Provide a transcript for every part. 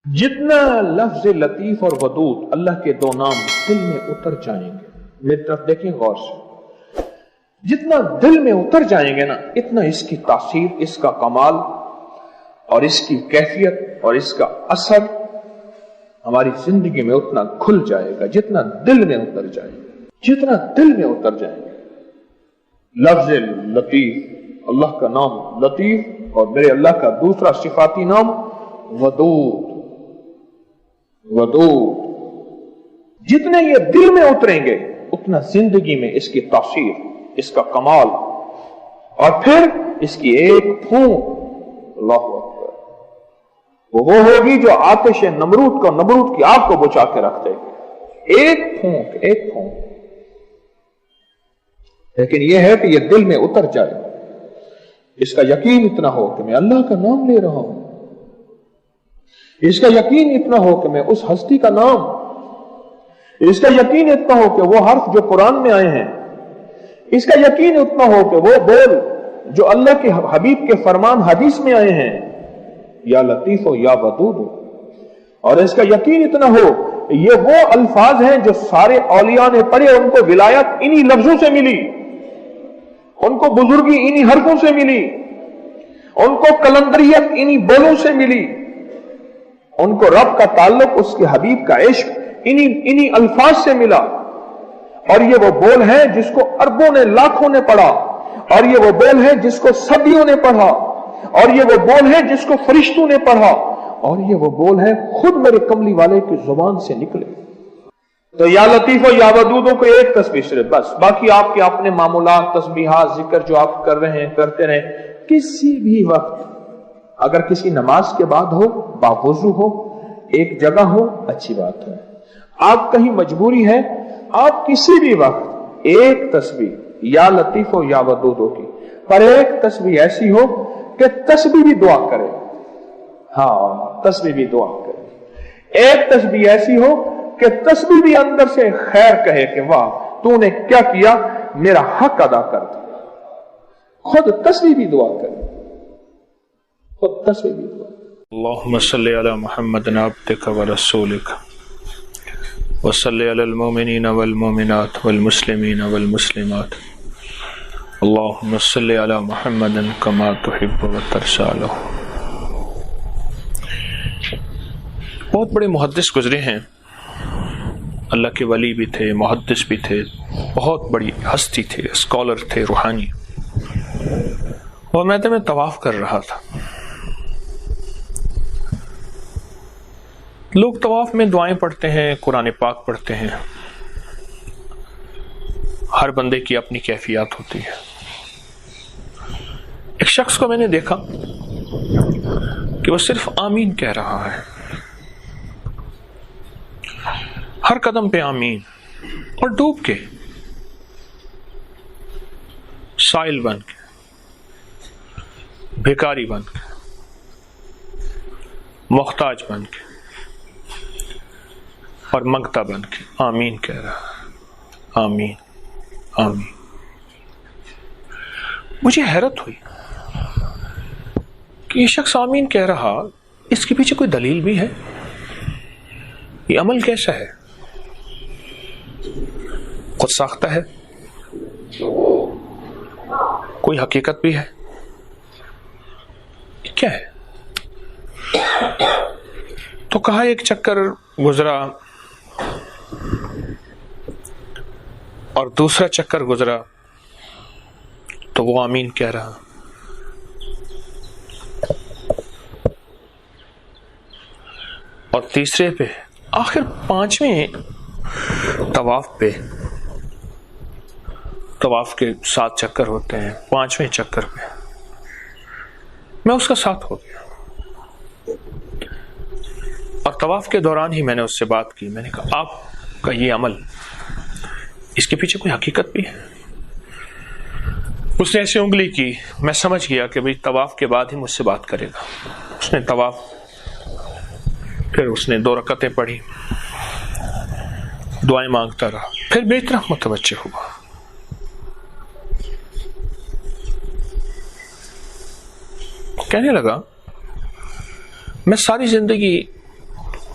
جتنا لفظ لطیف اور ودود اللہ کے دو نام دل میں اتر جائیں گے، میری طرف دیکھیں غور سے، جتنا دل میں اتر جائیں گے نا، اتنا اس کی تاثیر، اس کا کمال اور اس کی کیفیت اور اس کا اثر ہماری زندگی میں اتنا کھل جائے گا جتنا دل میں اتر جائے گا، جتنا دل میں اتر جائے گا۔ لفظ لطیف، اللہ کا نام لطیف، اور میرے اللہ کا دوسرا صفاتی نام ودود۔ ودود جتنے یہ دل میں اتریں گے اتنا زندگی میں اس کی تاثیر، اس کا کمال، اور پھر اس کی ایک پھونک، اللہ اکبر، وہ ہوگی جو آتش نمرود کو، نمرود کی آگ کو بجھا کے رکھ دے گی۔ ایک پھونک، ایک پھونک۔ لیکن یہ ہے کہ یہ دل میں اتر جائے، اس کا یقین اتنا ہو کہ میں اللہ کا نام لے رہا ہوں، اس کا یقین اتنا ہو کہ میں اس ہستی کا نام، اس کا یقین اتنا ہو کہ وہ حرف جو قرآن میں آئے ہیں، اس کا یقین اتنا ہو کہ وہ بول جو اللہ کے حبیب کے فرمان حدیث میں آئے ہیں، یا لطیف ہو یا ودود ہو، اور اس کا یقین اتنا ہو یہ وہ الفاظ ہیں جو سارے اولیاء نے پڑھے، ان کو ولایت انہی لفظوں سے ملی، ان کو بزرگی انہی حرفوں سے ملی، ان کو کلندریت انہی بولوں سے ملی، ان کو رب کا تعلق، اس کے حبیب کا عشق انہی الفاظ سے ملا۔ اور یہ وہ بول ہے جس کو اربوں نے، لاکھوں نے پڑھا، اور یہ وہ بول ہے جس کو صدیوں نے پڑھا، اور یہ وہ بول ہے جس کو فرشتوں نے پڑھا، اور یہ وہ بول ہے خود میرے کملی والے کی زبان سے نکلے۔ تو یا لطیف و یا ودودوں کو ایک تسبیح صرف، بس باقی آپ کے اپنے معمولات، تسبیحات، ذکر جو آپ کر رہے ہیں کرتے رہیں، کسی بھی وقت، اگر کسی نماز کے بعد ہو، باوضو ہو، ایک جگہ ہو، اچھی بات ہے۔ آپ کہیں مجبوری ہے، آپ کسی بھی وقت ایک تسبیح یا لطیف و یا ودودوں کی، پر ایک تسبیح ایسی ہو کہ تسبیح بھی دعا کرے، ہاں تسبیح بھی دعا کرے، ایک تسبیح ایسی ہو کہ تسبیح بھی اندر سے خیر کہے کہ واہ تو نے کیا کیا، میرا حق ادا کر دیا۔ خود تسبیح بھی دعا کرے، خود تسبیح بھی دعا۔ اللہم صلی علی محمد عبدک ورسولک وصلی علی المؤمنین والمؤمنات والمسلمین والمسلمات اللہم صلی علی محمد کما تحب وترضی۔ بہت بڑے محدث گزرے ہیں، اللہ کے ولی بھی تھے، محدث بھی تھے، بہت بڑی ہستی تھے، اسکالر تھے، روحانی، اور میں طواف کر رہا تھا۔ لوگ طواف میں دعائیں پڑھتے ہیں، قرآن پاک پڑھتے ہیں، ہر بندے کی اپنی کیفیات ہوتی ہے۔ ایک شخص کو میں نے دیکھا کہ وہ صرف آمین کہہ رہا ہے، ہر قدم پہ آمین، اور ڈوب کے، سائل بن کے، بھیکاری بن کے، محتاج بن کے اور منگتا بن کے آمین کہہ رہا ہے، آمین آمین۔ مجھے حیرت ہوئی کہ یہ شخص آمین کہہ رہا، اس کے پیچھے کوئی دلیل بھی ہے؟ یہ عمل کیسا ہے؟ خود ساختہ ہے؟ کوئی حقیقت بھی ہے؟ کیا ہے؟ تو کہا ایک چکر گزرا اور دوسرا چکر گزرا تو وہ آمین کہہ رہا، اور تیسرے پہ، آخر پانچویں طواف پہ، طواف کے 7 چکر ہوتے ہیں، پانچویں چکر پہ میں اس کا ساتھ ہو گیا، اور طواف کے دوران ہی میں نے اس سے بات کی۔ میں نے کہا آپ کا یہ عمل، اس کے پیچھے کوئی حقیقت بھی ہے؟ اس نے ایسے انگلی کی، میں سمجھ گیا کہ بھئی طواف کے بعد ہی مجھ سے بات کرے گا۔ اس نے طواف، پھر اس نے 2 رکعتیں پڑھی، دعائیں مانگتا رہا، پھر میری طرف متوجہ ہوا۔ کہنے لگا میں ساری زندگی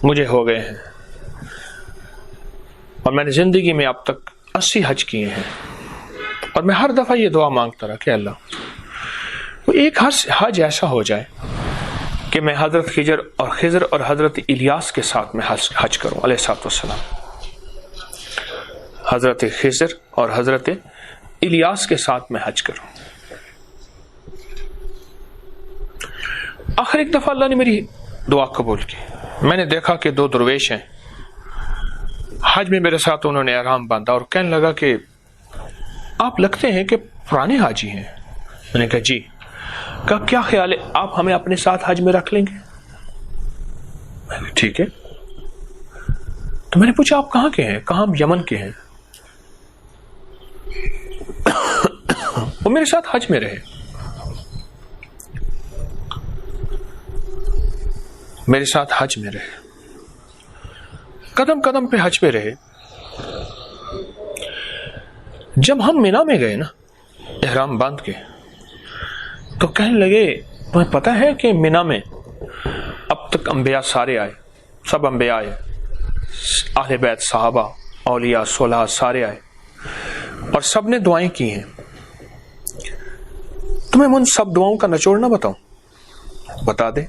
مجھے ہو گئے ہیں اور میں نے زندگی میں اب تک 80 حج کیے ہیں، اور میں ہر دفعہ یہ دعا مانگتا رہا کہ اللہ ایک حج ایسا ہو جائے کہ میں حضرت خضر اور حضرت الیاس کے ساتھ میں حج کروں علیہ الصلوۃ والسلام، حضرت خضر اور حضرت الیاس کے ساتھ میں حج کروں۔ آخر ایک دفعہ اللہ نے میری دعا قبول کی۔ میں نے دیکھا کہ 2 درویش ہیں، حج میں میرے ساتھ انہوں نے احرام باندھا اور کہنے لگا کہ آپ لگتے ہیں کہ پرانے حاجی ہیں۔ میں نے کہا جی۔ کہا کیا خیال ہے آپ ہمیں اپنے ساتھ حج میں رکھ لیں گے؟ میں نے ٹھیک ہے۔ تو میں نے پوچھا آپ کہاں کے ہیں؟ کہاں؟ یمن کے ہیں۔ وہ میرے ساتھ حج میں رہے، میرے ساتھ حج میں رہے، قدم قدم پہ حج پہ رہے۔ جب ہم مینا میں گئے نا احرام باندھ کے، تو کہنے لگے تمہیں پتہ ہے کہ مینا میں اب تک انبیاء سارے آئے، سب انبیاء آئے، اہل بیت، صحابہ، اولیاء، صلحاء سارے آئے اور سب نے دعائیں کی ہیں، تمہیں ان سب دعاؤں کا نچوڑ نہ بتاؤں؟ بتا دے۔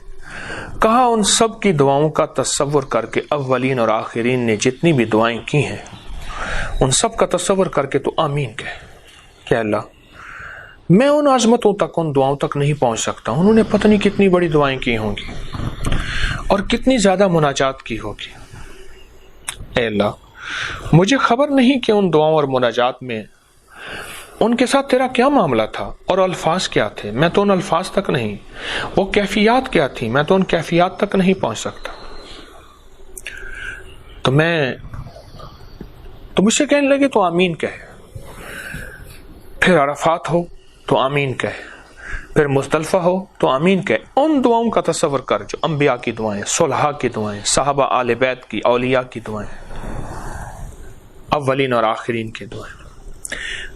کہا ان سب کی دعاؤں کا تصور کر کے اولین اور آخرین نے جتنی بھی دعائیں کی ہیں ان سب کا تصور کر کے تو آمین کہ اللہ میں ان عظمتوں تک، ان دعاؤں تک نہیں پہنچ سکتا، انہوں نے پتہ نہیں کتنی بڑی دعائیں کی ہوں گی اور کتنی زیادہ مناجات کی ہوگی۔ اے اللہ مجھے خبر نہیں کہ ان دعاؤں اور مناجات میں ان کے ساتھ تیرا کیا معاملہ تھا اور الفاظ کیا تھے، میں تو ان الفاظ تک نہیں، وہ کیفیات کیا تھی میں تو ان کیفیات تک نہیں پہنچ سکتا۔ تو مجھ سے کہنے لگے تو آمین کہے، پھر عرفات ہو تو آمین کہے، پھر مزدلفہ ہو تو آمین کہے۔ ان دعاؤں کا تصور کر جو انبیاء کی دعائیں، صلحاء کی دعائیں، صحابہ آل بیت کی، اولیاء کی دعائیں، اولین اور آخرین کی دعائیں۔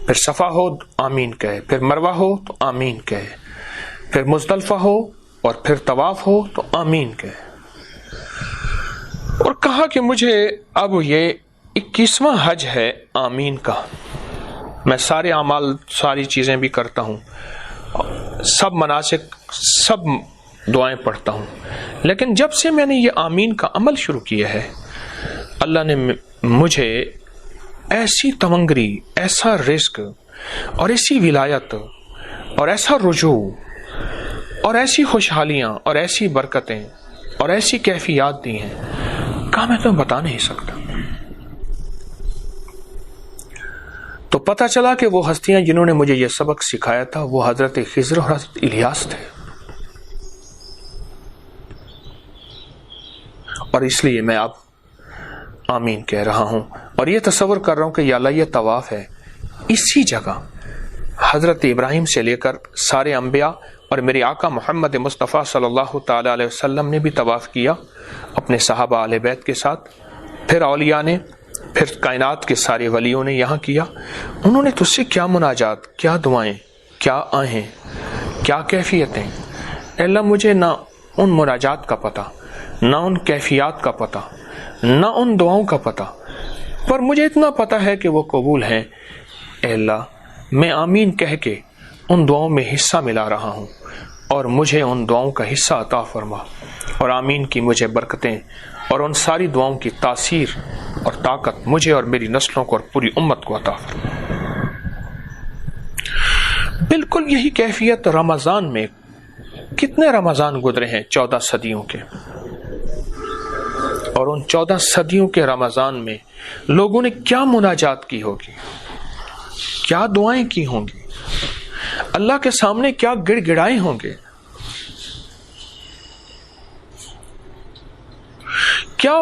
پھر صفا ہو آمین کہے، پھر مروہ ہو تو آمین کہے، پھر مزدلفہ ہو اور پھر طواف ہو تو آمین کہے۔ اور کہا کہ مجھے اب یہ 21واں حج ہے آمین کا، میں سارے اعمال، ساری چیزیں بھی کرتا ہوں، سب مناسک، سب دعائیں پڑھتا ہوں، لیکن جب سے میں نے یہ آمین کا عمل شروع کیا ہے اللہ نے مجھے ایسی تمنگری، ایسا رزق اور ایسی ولایت اور ایسا رجوع اور ایسی خوشحالیاں اور ایسی برکتیں اور ایسی کیفیات دی ہیں کہ میں تمہیں بتا نہیں سکتا۔ تو پتہ چلا کہ وہ ہستیاں جنہوں نے مجھے یہ سبق سکھایا تھا وہ حضرت خضر اور حضرت الیاس تھے، اور اس لیے میں اب آمین کہہ رہا ہوں اور یہ تصور کر رہا ہوں کہ یا اللہ یہ طواف ہے، اسی جگہ حضرت ابراہیم سے لے کر سارے انبیاء اور میرے آقا محمد مصطفیٰ صلی اللہ تعالی علیہ وسلم نے بھی طواف کیا اپنے صحابہ اہل بیت کے ساتھ، پھر اولیاء نے، پھر کائنات کے سارے ولیوں نے یہاں کیا۔ انہوں نے تجھ سے کیا مناجات، کیا دعائیں، کیا آہیں، کیا کیفیتیں۔ اے اللہ مجھے نہ ان مناجات کا پتہ، نہ ان کیفیات کا پتہ، نہ ان دعاؤں کا پتہ، پر مجھے اتنا پتہ ہے کہ وہ قبول ہیں۔ اے اللہ میں آمین کہہ کے ان دعاؤں میں حصہ ملا رہا ہوں اور مجھے ان دعاؤں کا حصہ عطا فرما، اور آمین کی مجھے برکتیں اور ان ساری دعاؤں کی تاثیر اور طاقت مجھے اور میری نسلوں کو اور پوری امت کو عطا فرما۔ بالکل یہی کیفیت رمضان میں، کتنے رمضان گزرے ہیں 14 صدیوں کے، اور ان 14 صدیوں کے رمضان میں لوگوں نے کیا مناجات کی ہوگی، کیا دعائیں کی ہوں گی، اللہ کے سامنے کیا گڑ گڑائے ہوں گے، کیا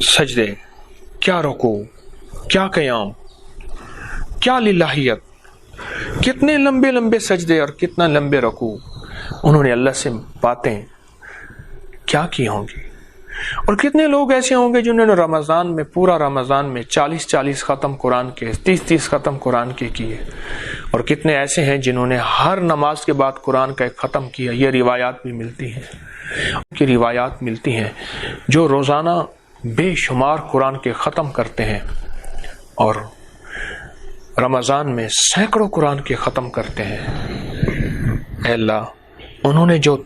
سجدے، کیا رکوع، کیا قیام، کیا للہیت، کتنے لمبے لمبے سجدے اور کتنا لمبے رکوع انہوں نے اللہ سے باتیں کیا کی ہوں گی۔ اور کتنے لوگ ایسے ہوں گے جنہوں نے رمضان میں، پورا رمضان میں 40 ختم قرآن کے، 30 ختم قرآن کے کیے، اور کتنے ایسے ہیں جنہوں نے ہر نماز کے بعد قرآن کا ایک ختم کیا. یہ روایات بھی ملتی ہیں، ان کی روایات ملتی ہیں جو روزانہ بے شمار قرآن کے ختم کرتے ہیں اور رمضان میں سینکڑوں قرآن کے ختم کرتے ہیں. اے اللہ، انہوں نے جو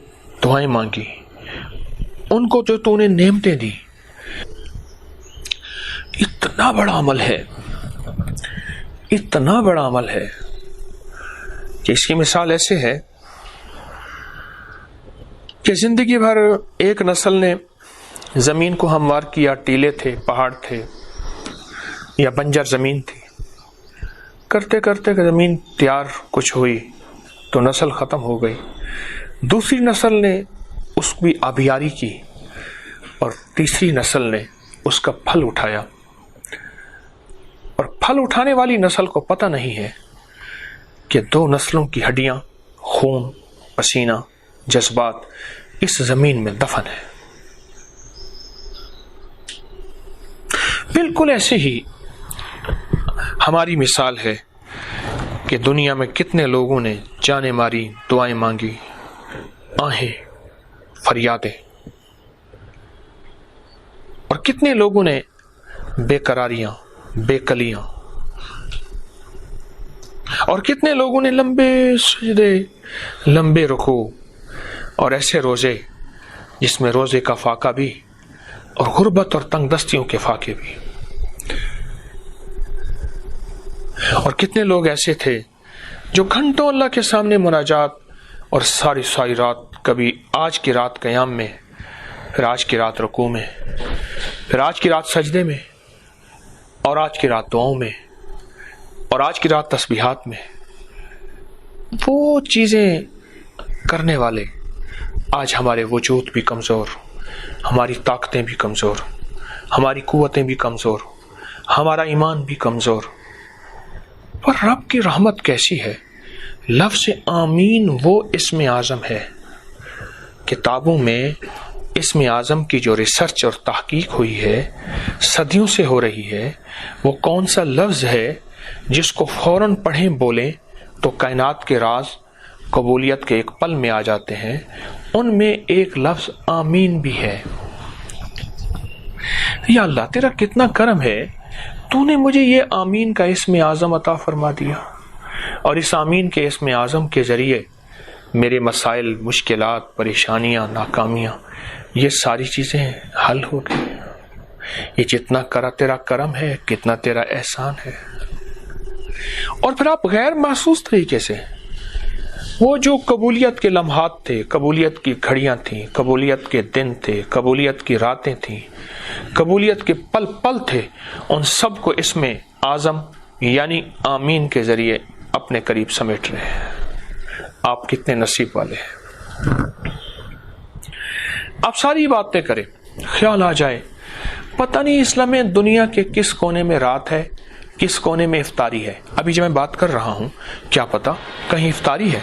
دعائیں مانگی، ان کو جو تو نے نعمتیں دی، اتنا بڑا عمل ہے، اتنا بڑا عمل ہے کہ اس کی مثال ایسے ہے کہ زندگی بھر ایک نسل نے زمین کو ہموار کیا، ٹیلے تھے، پہاڑ تھے یا بنجر زمین تھی، کرتے کرتے زمین تیار کچھ ہوئی تو نسل ختم ہو گئی. دوسری نسل نے اس کی آبیاری کی اور تیسری نسل نے اس کا پھل اٹھایا. اور پھل اٹھانے والی نسل کو پتہ نہیں ہے کہ دو نسلوں کی ہڈیاں، خون، پسینہ، جذبات اس زمین میں دفن ہے. بالکل ایسے ہی ہماری مثال ہے کہ دنیا میں کتنے لوگوں نے جانیں ماری، دعائیں مانگی، آہیں، فریادیں، اور کتنے لوگوں نے بے قراریاں، بے کلیاں، اور کتنے لوگوں نے لمبے سجدے، لمبے رکوع اور ایسے روزے جس میں روزے کا فاقہ بھی اور غربت اور تنگ دستیوں کے فاقے بھی. اور کتنے لوگ ایسے تھے جو گھنٹوں اللہ کے سامنے مناجات اور ساری رات، کبھی آج کی رات قیام میں، پھر آج کی رات رکوع میں، پھر آج کی رات سجدے میں، اور آج کی رات دعاؤں میں، اور آج کی رات تسبیحات میں. وہ چیزیں کرنے والے آج ہمارے وجود بھی کمزور، ہماری طاقتیں بھی کمزور، ہماری قوتیں بھی کمزور، ہمارا ایمان بھی کمزور. پر رب کی رحمت کیسی ہے. لفظ آمین وہ اسم اعظم ہے. کتابوں میں اسم اعظم کی جو ریسرچ اور تحقیق ہوئی ہے، صدیوں سے ہو رہی ہے، وہ کون سا لفظ ہے جس کو فوراً پڑھیں بولیں تو کائنات کے راز قبولیت کے ایک پل میں آ جاتے ہیں. ان میں ایک لفظ آمین بھی ہے. یا اللہ، تیرا کتنا کرم ہے، تو نے مجھے یہ آمین کا اسم اعظم عطا فرما دیا، اور اس آمین کے اسم اعظم کے ذریعے میرے مسائل، مشکلات، پریشانیاں، ناکامیاں، یہ ساری چیزیں حل ہو گئی. یہ جتنا تیرا کرم ہے، کتنا تیرا احسان ہے. اور پھر آپ غیر محسوس طریقے سے وہ جو قبولیت کے لمحات تھے، قبولیت کی گھڑیاں تھیں، قبولیت کے دن تھے، قبولیت کی راتیں تھیں، قبولیت کے پل پل تھے، ان سب کو اسم اعظم یعنی آمین کے ذریعے اپنے قریب سمیٹ رہے ہیں. آپ کتنے نصیب والے ہیں. آپ ساری باتیں کریں، خیال آ جائے پتہ نہیں اس لمحے دنیا کے کس کونے میں رات ہے، کس کونے میں افطاری ہے. ابھی جب میں بات کر رہا ہوں، کیا پتا کہیں افطاری ہے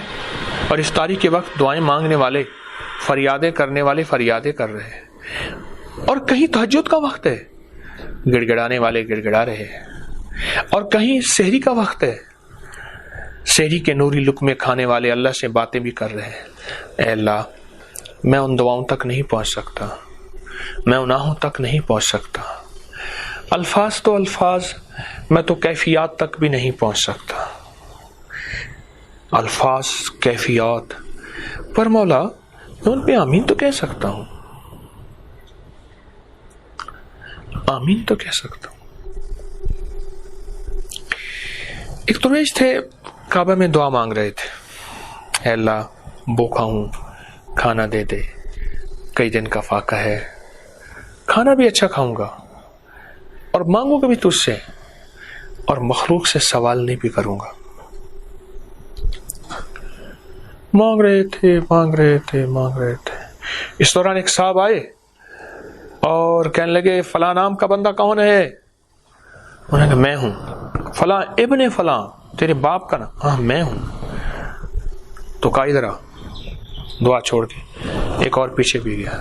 اور افطاری کے وقت دعائیں مانگنے والے، فریادیں کرنے والے فریادیں کر رہے ہیں، اور کہیں تہجد کا وقت ہے، گڑ گڑانے والے گڑ گڑا رہے ہیں، اور کہیں سحری کا وقت ہے، سحری کے نوری لقمے کھانے والے اللہ سے باتیں بھی کر رہے ہیں. اے اللہ، میں ان دعاؤں تک نہیں پہنچ سکتا، میں ان آہوں تک نہیں پہنچ سکتا. الفاظ تو الفاظ، میں تو کیفیات تک بھی نہیں پہنچ سکتا. الفاظ، کیفیات، پر مولا میں ان پہ آمین تو کہہ سکتا ہوں، آمین تو کہہ سکتا ہوں. ایک درویش تھے، کعبہ میں دعا مانگ رہے تھے، اے اللہ بھوکا ہوں، کھانا دے دے، کئی دن کا فاقہ ہے، کھانا بھی اچھا کھاؤں گا اور مانگوں گا بھی تجھ سے، اور مخلوق سے سوال نہیں بھی کروں گا. مانگ رہے تھے. اس دوران ایک صاحب آئے اور کہنے لگے فلاں نام کا بندہ کون ہے؟ انہوں نے کہا میں ہوں. فلاں ابن فلاں، تیرے باپ کا نام؟ ہاں میں ہوں. تو کہا ادھر آ. دعا چھوڑ کے ایک اور پیچھے بھی گیا.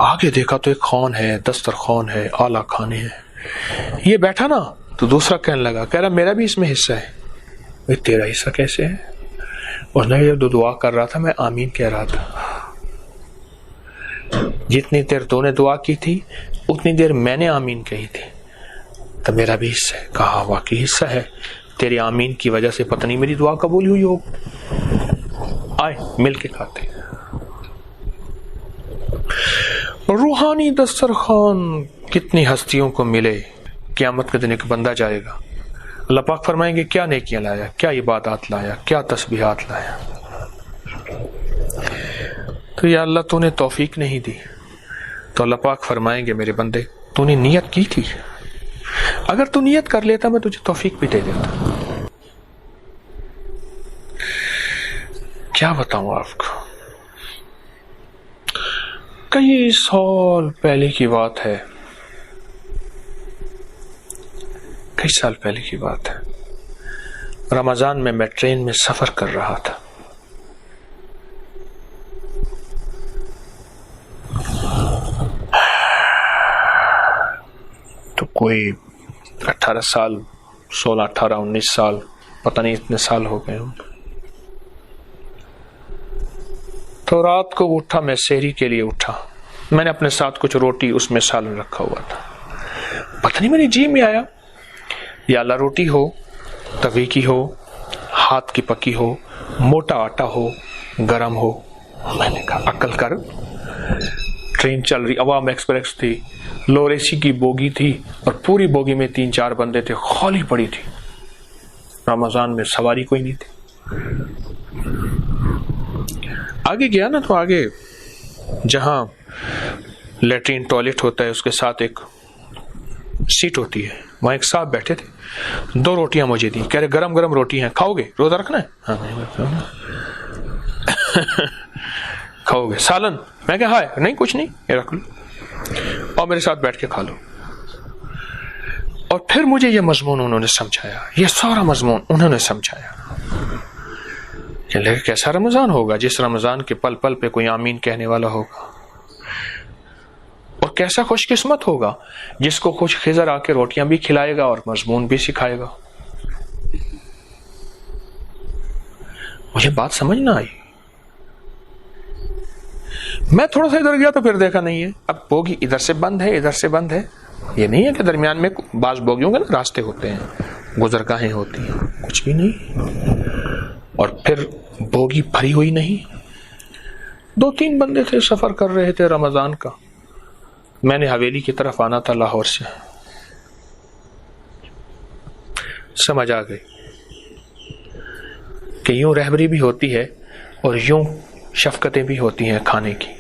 آگے دیکھا تو ایک خوان ہے، دسترخوان ہے، اعلیٰ کھانے ہیں، یہ بیٹھا نا تو دوسرا کہنے لگا، کہہ رہا میرا بھی اس میں حصہ ہے۔ بھئی تیرا حصہ کیسے ہے؟ اس نے جب دعا کر رہا تھا میں آمین کہہ رہا تھا، جتنی دیر تو نے دعا کی تھی اتنی دیر میں نے آمین کہی تھی، تو میرا بھی حصہ ہے۔ کہا واقعی حصہ ہے، تیری آمین کی وجہ سے پتہ نہیں میری دعا قبول ہوئی ہو۔ آئے مل کے کھاتے۔ روحانی دسترخوان کتنی ہستیوں کو ملے، قیامت کے دن ایک بندہ جائے گا، اللہ پاک فرمائیں گے کیا نیکیاں لایا، کیا عبادات لایا، کیا تسبیحات لایا۔ تو یا اللہ تو نے توفیق نہیں دی، تو اللہ پاک فرمائیں گے میرے بندے تو نے نیت کی تھی، اگر تو نیت کر لیتا میں تجھے توفیق بھی دے دیتا۔ کیا بتاؤں آپ کو، کئی سال پہلے کی بات ہے، کئی سال پہلے کی بات ہے، رمضان میں ٹرین میں سفر کر رہا تھا۔ تو کوئی 18 سال 16 18 19 سال پتہ نہیں اتنے سال ہو گئے ہوں۔ تو رات کو اٹھا، میں سحری کے لیے اٹھا، میں نے اپنے ساتھ کچھ روٹی اس میں سالن رکھا ہوا تھا، پتہ نہیں میری جی میں آیا یا اللہ روٹی ہو، توی کی ہو، ہاتھ کی پکی ہو، موٹا آٹا ہو، گرم ہو۔ میں نے کہا عقل کر، ٹرین چل رہی، عوام ایکسپریس تھی، لو اے سی کی بوگی تھی اور پوری بوگی میں 3-4 بندے تھے، خالی پڑی تھی، رمضان میں سواری کوئی نہیں تھی۔ آگے گیا نا تو آگے جہاں لیٹرین ٹوائلٹ ہوتا ہے اس کے ساتھ ایک سیٹ ہوتی ہے، وہاں ایک صاحب بیٹھے تھے، 2 روٹیاں مجھے دی، کہہ رہے گرم گرم روٹی ہیں، کھاؤ گے؟ روزہ رکھنا ہے؟ ہاں کھاؤ گے؟ سالن؟ میں کہا ہائے نہیں کچھ نہیں، یہ رکھ لو اور میرے ساتھ بیٹھ کے کھا لو۔ اور پھر مجھے یہ مضمون انہوں نے سمجھایا، یہ سارا مضمون انہوں نے سمجھایا کہ کیسا رمضان ہوگا جس رمضان کے پل پل پہ کوئی آمین کہنے والا ہوگا، اور کیسا خوش قسمت ہوگا جس کو خوش خضر آ کے روٹیاں بھی کھلائے گا اور مضمون بھی سکھائے گا۔ مجھے بات سمجھ نہ آئی، میں تھوڑا سا ادھر گیا تو پھر دیکھا نہیں ہے، اب بوگی ادھر سے بند ہے ادھر سے بند ہے، یہ نہیں ہے کہ درمیان میں بعض بوگیوں کے نا راستے ہوتے ہیں، گزرگاہیں ہوتی ہیں، کچھ بھی نہیں، اور پھر بوگی بھری ہوئی نہیں۔ 2-3 بندے تھے، سفر کر رہے تھے رمضان کا، میں نے حویلی کی طرف آنا تھا لاہور سے، سمجھ آ گئی کہ یوں رہبری بھی ہوتی ہے اور یوں شفقتیں بھی ہوتی ہیں کھانے کی۔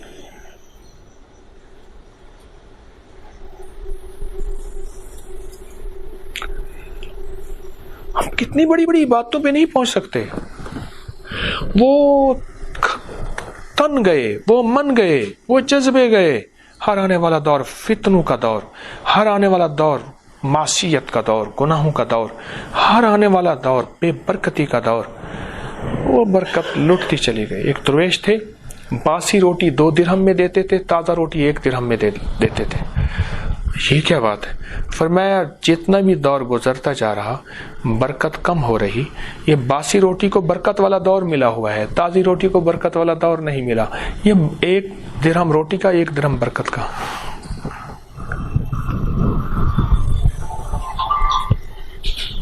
ہم کتنی بڑی بڑی باتوں پہ نہیں پہنچ سکتے، وہ تن گئے، وہ من گئے، وہ جذبے گئے۔ ہر آنے والا دور فتنوں کا دور، ہر آنے والا دور معصیت کا دور، گناہوں کا دور، ہر آنے والا دور بے برکتی کا دور، وہ برکت لٹتی چلی گئی۔ ایک درویش تھے، باسی روٹی 2 درہم میں دیتے تھے، تازہ روٹی 1 درہم میں دیتے تھے۔ یہ کیا بات ہے؟ فرمایا جتنا بھی دور گزرتا جا رہا برکت کم ہو رہی، یہ باسی روٹی کو برکت والا دور ملا ہوا ہے، تازی روٹی کو برکت والا دور نہیں ملا۔ یہ 1 درہم روٹی کا، 1 درہم برکت کا۔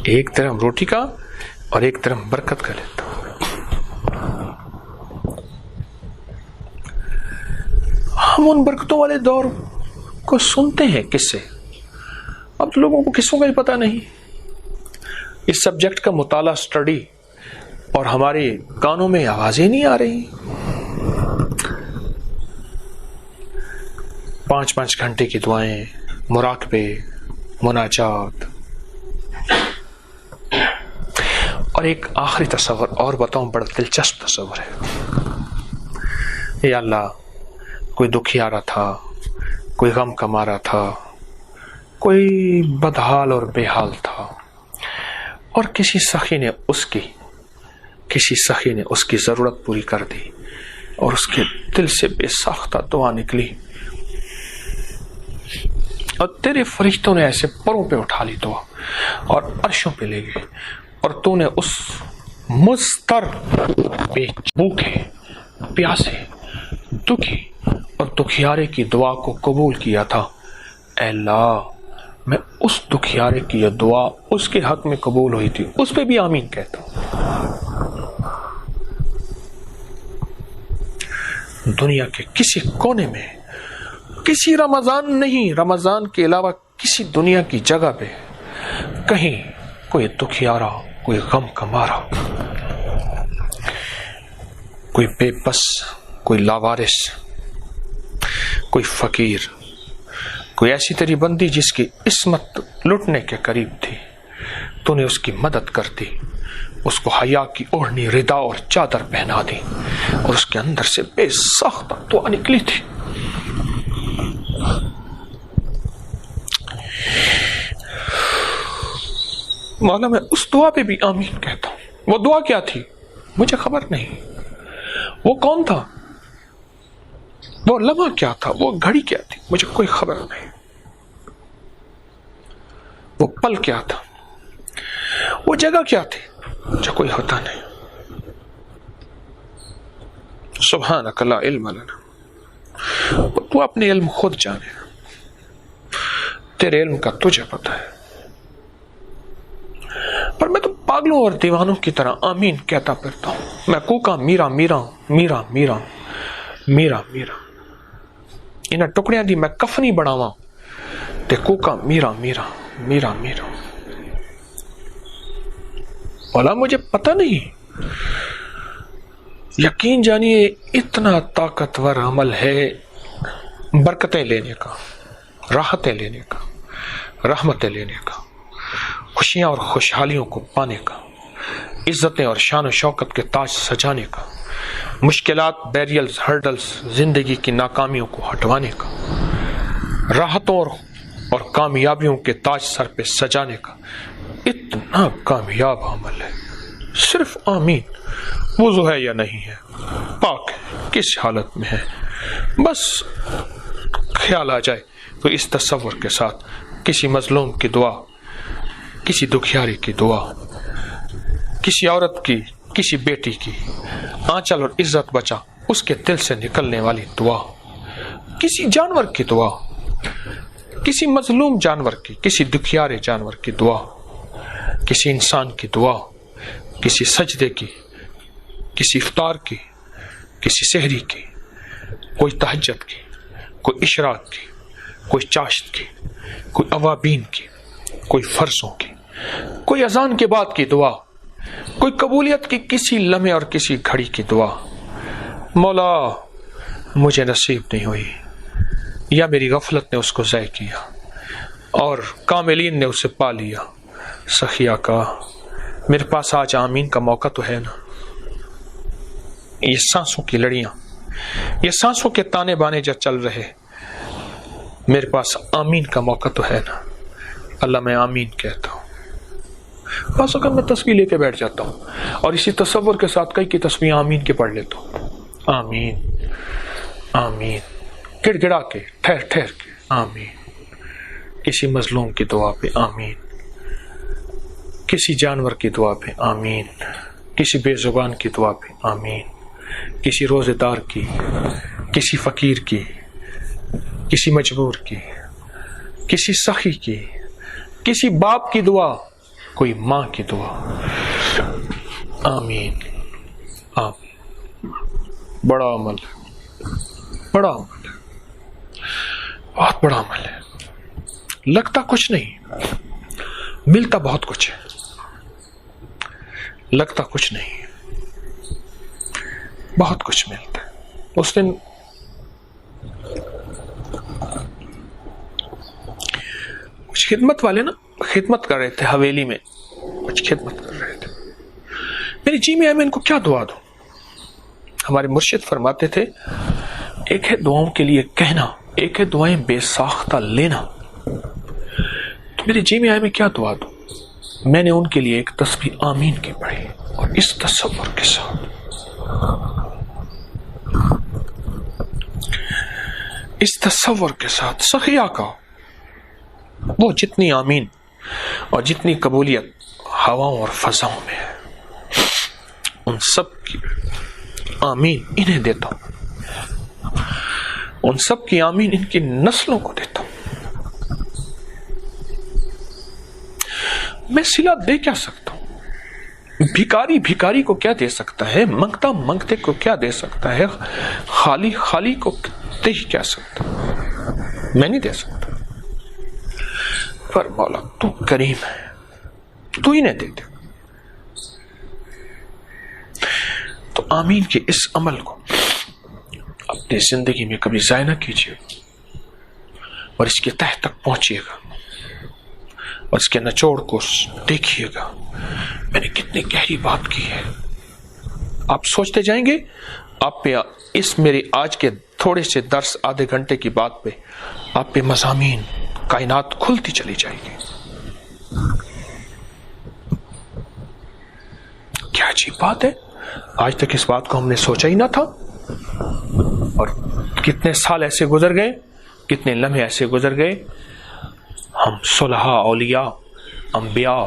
ایک درہم روٹی کا اور 1 درہم برکت کا لیتا۔ ہم ان برکتوں والے دور کو سنتے ہیں کس سے؟ اب تو لوگوں کو قصوں کا ہی پتہ نہیں۔ اس سبجیکٹ کا مطالعہ، سٹڈی، اور ہمارے کانوں میں آوازیں نہیں آ رہی۔ 5-5 گھنٹے کی دعائیں، مراقبے، مناجات، اور ایک آخری تصور اور بتاؤں، بڑا دلچسپ تصور ہے۔ یا اللہ، کوئی دکھی آ رہا تھا، کوئی غم کما رہا تھا، کوئی بدحال اور بے حال تھا، اور کسی سخی نے اس کی ضرورت پوری کر دی، اور اس کے دل سے بے ساختہ دعا نکلی، اور تیرے فرشتوں نے ایسے پروں پہ اٹھا لی دعا اور عرشوں پہ لے گئے، اور تو نے اس مضطر بھوکے پیاسے دکھی اور دکھیارے کی دعا کو قبول کیا تھا۔ اے اللہ، میں اس دکھیارے کی یہ دعا اس کے حق میں قبول ہوئی تھی، اس پہ بھی آمین کہتا ہوں۔ دنیا کے کسی کونے میں، کسی رمضان نہیں، رمضان کے علاوہ کسی دنیا کی جگہ پہ کہیں کوئی دکھیارا، کوئی غم کا مارا، کوئی بے بس، کوئی لاوارث، کوئی فقیر، کوئی ایسی تیری بندی جس کی عصمت لٹنے کے قریب تھی، تو نے اس کی مدد کر دی، اس کو حیا کی اوڑھنی، ردا اور چادر پہنا دی، اور اس کے اندر سے بے ساختہ دعا نکلی تھی۔ مولا میں اس دعا پہ بھی آمین کہتا ہوں۔ وہ دعا کیا تھی مجھے خبر نہیں، وہ کون تھا، وہ لمحہ کیا تھا، وہ گھڑی کیا تھی، مجھے کوئی خبر نہیں، وہ پل کیا تھا، وہ جگہ کیا تھی، مجھے کوئی ہوتا نہیں۔ سبحانک لا علم لنا، تو اپنے علم خود جانے، تیرے علم کا تجھے پتا ہے، پر میں تو پاگلوں اور دیوانوں کی طرح آمین کہتا پھرتا ہوں۔ میں کوکا میرا میرا میرا میرا میرا میرا انہیں ٹکڑیاں دی میں کفنی بڑھاواں تے کوکا میرا میرا میرا میرا۔ مولا مجھے پتہ نہیں، یقین جانیے اتنا طاقتور عمل ہے برکتیں لینے کا، راحتیں لینے کا، رحمتیں لینے کا، خوشیاں اور خوشحالیوں کو پانے کا، عزتیں اور شان و شوکت کے تاج سجانے کا، مشکلات، بیریلز، ہرڈلز، زندگی کی ناکامیوں کو ہٹوانے کا، راحتوں اور کامیابیوں کے تاج سر پہ سجانے کا اتنا کامیاب عمل ہے۔ صرف آمین، وضو ہے یا نہیں ہے، پاک ہے، کس حالت میں ہے، بس خیال آ جائے تو اس تصور کے ساتھ کسی مظلوم کی دعا، کسی دکھیاری کی دعا، کسی عورت کی، کسی بیٹی کی آنچل اور عزت بچا اس کے دل سے نکلنے والی دعا، کسی جانور کی دعا، کسی مظلوم جانور کی، کسی دکھیارے جانور کی دعا، کسی انسان کی دعا، کسی سجدے کی، کسی افطار کی، کسی سحری کی، کوئی تہجد کی، کوئی اشراق کی، کوئی چاشت کی، کوئی اوابین کی، کوئی فرضوں کی، کوئی اذان کے بعد کی دعا، کوئی قبولیت کی کسی لمحے اور کسی گھڑی کی دعا۔ مولا مجھے نصیب نہیں ہوئی، یا میری غفلت نے اس کو ضائع کیا اور کاملین نے اسے پا لیا۔ سخیا کا میرے پاس آج آمین کا موقع تو ہے نا، یہ سانسوں کی لڑیاں، یہ سانسوں کے تانے بانے جو چل رہے، میرے پاس آمین کا موقع تو ہے نا۔ اللہ میں آمین کہتا ہوں، بس اگر میں تسبیح لے کے بیٹھ جاتا ہوں اور اسی تصور کے ساتھ کئی کی تسبیح آمین کے پڑھ لیتا ہوں، آمین آمین، گڑ گڑا کے، ٹھہر ٹھہر کے آمین، کسی مظلوم کی دعا پہ آمین، کسی جانور کی دعا پہ آمین، کسی بے زبان کی دعا پہ آمین، کسی روزے دار کی، کسی فقیر کی، کسی مجبور کی، کسی سخی کی، کسی باپ کی دعا، کوئی ماں کی دعا، آمین آمین۔ بڑا عمل ہے، بڑا عمل ہے، بہت بڑا عمل ہے، لگتا کچھ نہیں، ملتا بہت کچھ ہے، لگتا کچھ نہیں، بہت کچھ ملتا ہے۔ اس دن کچھ خدمت والے نا خدمت کر رہے تھے حویلی میں، کچھ خدمت کر رہے تھے، میری جی میں ان کو کیا دعا دوں؟ ہمارے مرشد فرماتے تھے ایک ہے دعاؤں کے لیے کہنا، ایک ہے دعائیں بے ساختہ لینا، تو میرے جی میں آئے میں کیا دعا دوں؟ میں نے ان کے لیے ایک تسبیح آمین کی پڑھی، اور اس تصور کے ساتھ، اس تصور کے ساتھ، سخیا کا وہ جتنی آمین اور جتنی قبولیت ہواؤں اور فضاؤں میں ہے، ان سب کی آمین انہیں دیتا ہوں، ان سب کی آمین ان کی نسلوں کو دیتا ہوں۔ میں صلہ دے کیا سکتا ہوں؟ بھکاری بھکاری کو کیا دے سکتا ہے؟ منگتا منگتے کو کیا دے سکتا ہے؟ خالی خالی کو دے ہی کیا سکتا؟ میں نہیں دے سکتا، پر مولا تو کریم ہے، تو انہیں دے دے۔ تو آمین کے اس عمل کو اپنی زندگی میں کبھی ضائع نہ کیجیے اور اس کے تہ تک پہنچیے گا اور اس کے نچوڑ کو دیکھیے گا، میں نے کتنی گہری بات کی ہے۔ آپ سوچتے جائیں گے، آپ پہ اس میرے آج کے تھوڑے سے درس آدھے گھنٹے کی بات پہ آپ پہ مضامین کائنات کھلتی چلی جائے گی۔ کیا عجیب بات ہے، آج تک اس بات کو ہم نے سوچا ہی نہ تھا، اور کتنے سال ایسے گزر گئے، کتنے لمحے ایسے گزر گئے، ہم صلحاء، اولیاء، انبیاء،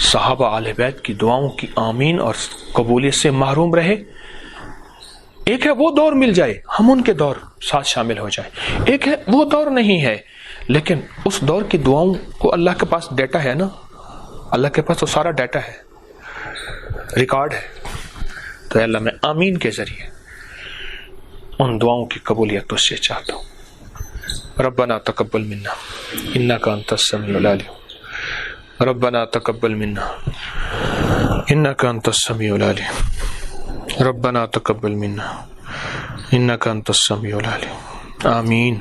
صحابہ، اہل بیت کی دعاؤں کی آمین اور قبولیت سے محروم رہے۔ ایک ہے وہ دور مل جائے، ہم ان کے دور ساتھ شامل ہو جائیں، ایک ہے وہ دور نہیں ہے لیکن اس دور کی دعاؤں کو اللہ کے پاس ڈیٹا ہے نا، اللہ کے پاس تو سارا ڈیٹا ہے، ریکارڈ ہے۔ تو اے اللہ، میں آمین کے ذریعے ان دعاؤں کی قبولیت تجھ سے چاہتا ہوں۔ ربنا تقبل منا انک انت السمیع العلیم، ربنا تقبل منا انک انت السمیع العلیم، ربنا تقبل منا انک انت السمیع العلیم، آمین۔